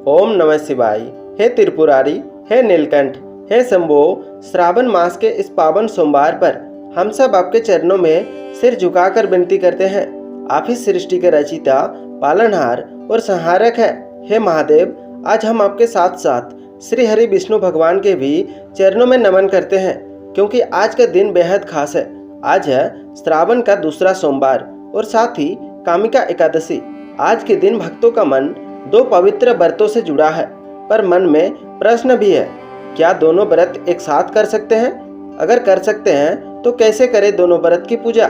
ओम नमः शिवाय। हे त्रिपुरारी, हे नीलकंठ, हे शंभो, श्रावण मास के इस पावन सोमवार पर हम सब आपके चरणों में सिर झुकाकर विनती करते हैं। आप ही सृष्टि के रचिता, पालनहार और संहारक है। हे महादेव, आज हम आपके साथ साथ श्री हरि विष्णु भगवान के भी चरणों में नमन करते हैं, क्योंकि आज का दिन बेहद खास है। आज है श्रावण का दूसरा सोमवार और साथ ही कामिका एकादशी। आज के दिन भक्तों का मन दो पवित्र व्रतों से जुड़ा है, पर मन में प्रश्न भी है, क्या दोनों व्रत एक साथ कर सकते हैं? अगर कर सकते हैं तो कैसे करें दोनों व्रत की पूजा?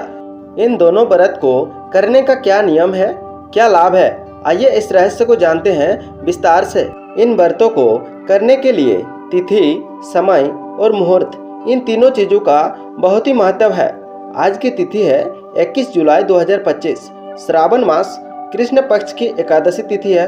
इन दोनों व्रत को करने का क्या नियम है, क्या लाभ है? आइए इस रहस्य को जानते हैं विस्तार से। इन व्रतों को करने के लिए तिथि, समय और मुहूर्त, इन तीनों चीजों का बहुत ही महत्व है। आज की तिथि है 21 जुलाई 2025। श्रावण मास कृष्ण पक्ष की एकादशी तिथि है।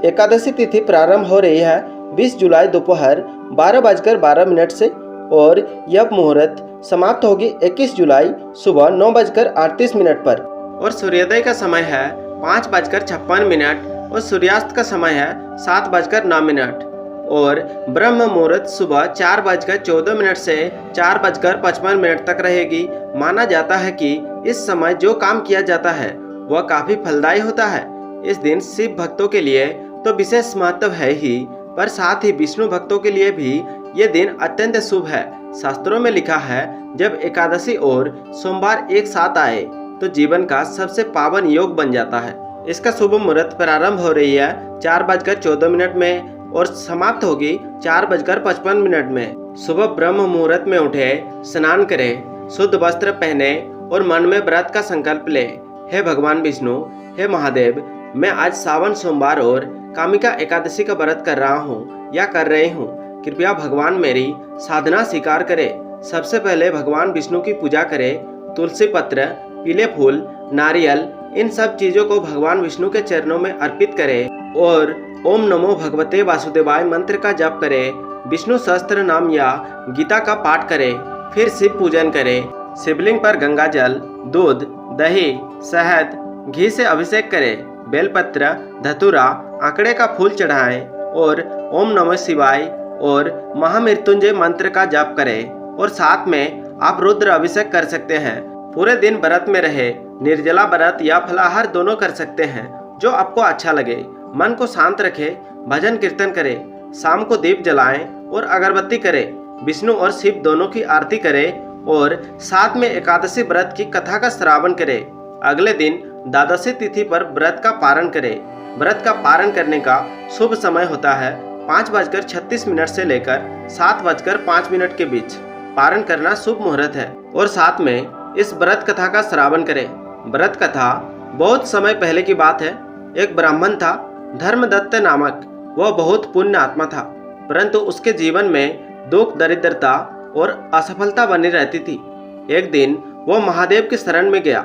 एकादशी तिथि प्रारंभ हो रही है 20 जुलाई दोपहर 12:12 से और यह मुहूर्त समाप्त होगी 21 जुलाई सुबह 9:38 पर और सूर्योदय का समय है 5:56 और सूर्यास्त का समय है 7:09 और ब्रह्म मुहूर्त सुबह 4:14 से 4:55 तक रहेगी। माना जाता है कि इस समय जो काम किया जाता है वह काफी फलदायी होता है। इस दिन शिव भक्तों के लिए तो विशेष महत्व है ही, पर साथ ही विष्णु भक्तों के लिए भी ये दिन अत्यंत शुभ है। शास्त्रों में लिखा है, जब एकादशी और सोमवार एक साथ आए तो जीवन का सबसे पावन योग बन जाता है। इसका शुभ मुहूर्त प्रारंभ हो रही है 4:14 में और समाप्त होगी 4:55 में। सुबह ब्रह्म मुहूर्त में उठे, स्नान करें, शुद्ध वस्त्र पहने और मन में व्रत का संकल्प ले। हे भगवान विष्णु, हे महादेव, मैं आज सावन सोमवार और कामिका एकादशी का व्रत कर रहा हूँ या कर रही हूँ। कृपया भगवान मेरी साधना स्वीकार करें। सबसे पहले भगवान विष्णु की पूजा करें। तुलसी पत्र, पीले फूल, नारियल, इन सब चीजों को भगवान विष्णु के चरणों में अर्पित करें और ओम नमो भगवते वासुदेवाय मंत्र का जप करें। विष्णु सहस्त्र नाम या गीता का पाठ करें। फिर शिव पूजन करें। शिवलिंग पर गंगा जल, दूध, दही, शहद, घी से अभिषेक करें। बेलपत्र, धतूरा, आंकड़े का फूल चढ़ाएं और ओम नमः शिवाय और महामृत्युंजय मंत्र का जप करें और साथ में आप रुद्र अभिषेक कर सकते हैं। पूरे दिन व्रत में रहे, निर्जला व्रत या फलाहार दोनों कर सकते हैं, जो आपको अच्छा लगे। मन को शांत रखें, भजन कीर्तन करें, शाम को दीप जलाएं और अगरबत्ती करें। विष्णु और शिव दोनों की आरती करें और साथ में एकादशी व्रत की कथा का श्रावण करें। अगले दिन द्वादशी तिथि पर व्रत का पारण करें। व्रत का पारण करने का शुभ समय होता है 5:36 से लेकर 7:05 के बीच। पारण करना शुभ मुहूर्त है और साथ में इस व्रत कथा का श्रावण करें। व्रत कथा बहुत समय पहले की बात है। एक ब्राह्मण था, धर्मदत्त नामक। वह बहुत पुण्य आत्मा था, परंतु उसके जीवन में दुख, दरिद्रता और असफलता बनी रहती थी। एक दिन वह महादेव की शरण में गया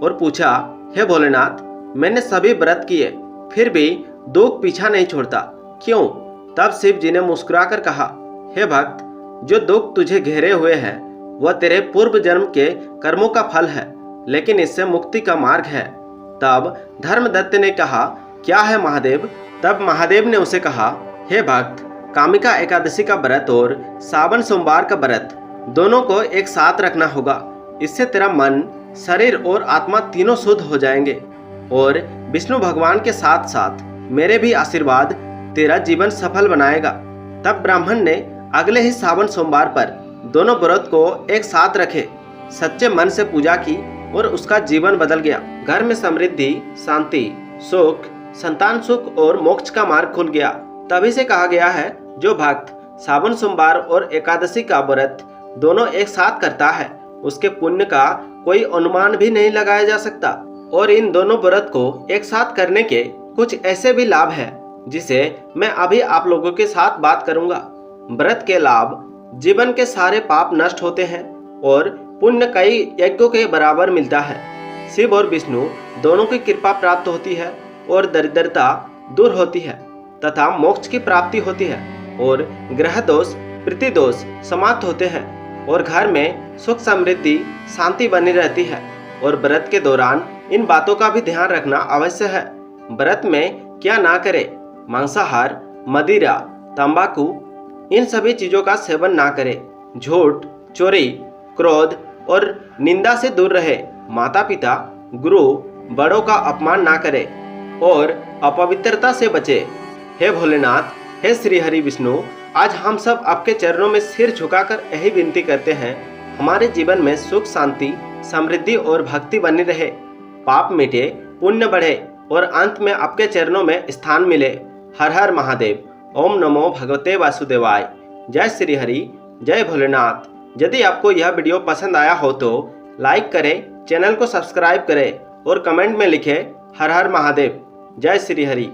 और पूछा, हे भोलेनाथ, मैंने सभी व्रत किए, फिर भी दुख पीछा नहीं छोड़ता, क्यों? तब शिव जी ने मुस्कुराकर कहा, हे भक्त, जो दुख तुझे घेरे हुए है वह तेरे पूर्व जन्म के कर्मों का फल है, लेकिन इससे मुक्ति का मार्ग है। तब धर्मदत्त ने कहा, क्या है महादेव? तब महादेव ने उसे कहा, हे भक्त, कामिका एकादशी का व्रत और सावन सोमवार का व्रत दोनों को एक साथ रखना होगा। इससे तेरा मन, शरीर और आत्मा तीनों शुद्ध हो जाएंगे और विष्णु भगवान के साथ साथ मेरे भी आशीर्वाद तेरा जीवन सफल बनाएगा। तब ब्राह्मण ने अगले ही सावन सोमवार पर दोनों व्रत को एक साथ रखे, सच्चे मन से पूजा की और उसका जीवन बदल गया। घर में समृद्धि, शांति, सुख, संतान सुख और मोक्ष का मार्ग खुल गया। तभी से कहा गया है, जो भक्त सावन सोमवार और एकादशी का व्रत दोनों एक साथ करता है, उसके पुण्य का कोई अनुमान भी नहीं लगाया जा सकता। और इन दोनों व्रत को एक साथ करने के कुछ ऐसे भी लाभ हैं, जिसे मैं अभी आप लोगों के साथ बात करूंगा। व्रत के लाभ, जीवन के सारे पाप नष्ट होते हैं और पुण्य कई यज्ञों के बराबर मिलता है। शिव और विष्णु दोनों की कृपा प्राप्त होती है और दरिद्रता दूर होती है तथा मोक्ष की प्राप्ति होती है और ग्रह दोष, प्रीति दोष समाप्त होते हैं और घर में सुख, समृद्धि, शांति बनी रहती है। और व्रत के दौरान इन बातों का भी ध्यान रखना आवश्यक है। व्रत में क्या ना करें? मांसाहार, मदिरा, तंबाकू, इन सभी चीज़ों का सेवन ना करें। झूठ, चोरी, क्रोध और निंदा से दूर रहे। माता पिता, गुरु, बड़ों का अपमान ना करें और अपवित्रता से बचे। हे भोलेनाथ, हे श्री हरि विष्णु, आज हम सब आपके चरणों में सिर झुकाकर यही विनती करते हैं, हमारे जीवन में सुख, शांति, समृद्धि और भक्ति बनी रहे, पाप मिटे, पुण्य बढ़े और अंत में आपके चरणों में स्थान मिले। हर हर महादेव। ओम नमो भगवते वासुदेवाय। जय श्री हरि, जय भोलेनाथ। यदि आपको यह वीडियो पसंद आया हो तो लाइक करें, चैनल को सब्सक्राइब करें और कमेंट में लिखें हर हर महादेव। जय श्री हरि।